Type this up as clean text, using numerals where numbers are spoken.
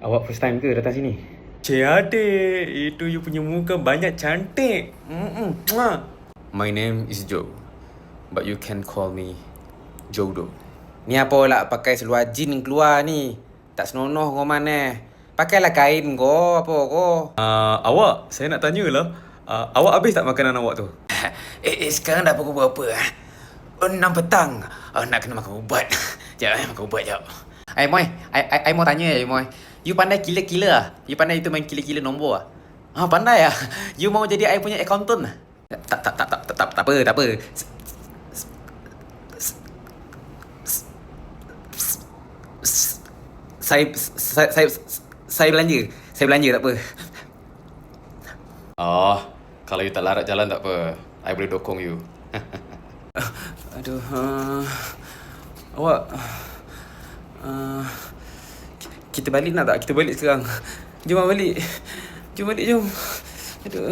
Awak first time ke datang sini? Cik adik, itu you punya muka banyak cantik. Mwah. My name is Joe, but you can call me Jodo. Ni apa lah pakai seluar jin keluar ni? Tak senonoh kau mana? Pakailah kain kau apa kau? Awak, saya nak tanya lah. Awak habis tak makanan awak tu? Sekarang dah pukul berapa? 6 petang. Nak kena makan ubat. Sekejap makan ubat sekejap. Moy, I mau tanya Moy. You pandai kila-kila ah? You pandai itu main kila-kila nombor ah? Pandai ah. You mau jadi I punya accountant ah? Tak apa. Saya belanja. Saya belanja tak apa. Kalau you tak larat jalan tak apa. I boleh dokong you. Aduh. Awak kita balik nak tak? Kita balik sekarang. Jom balik. Jom. Aduh.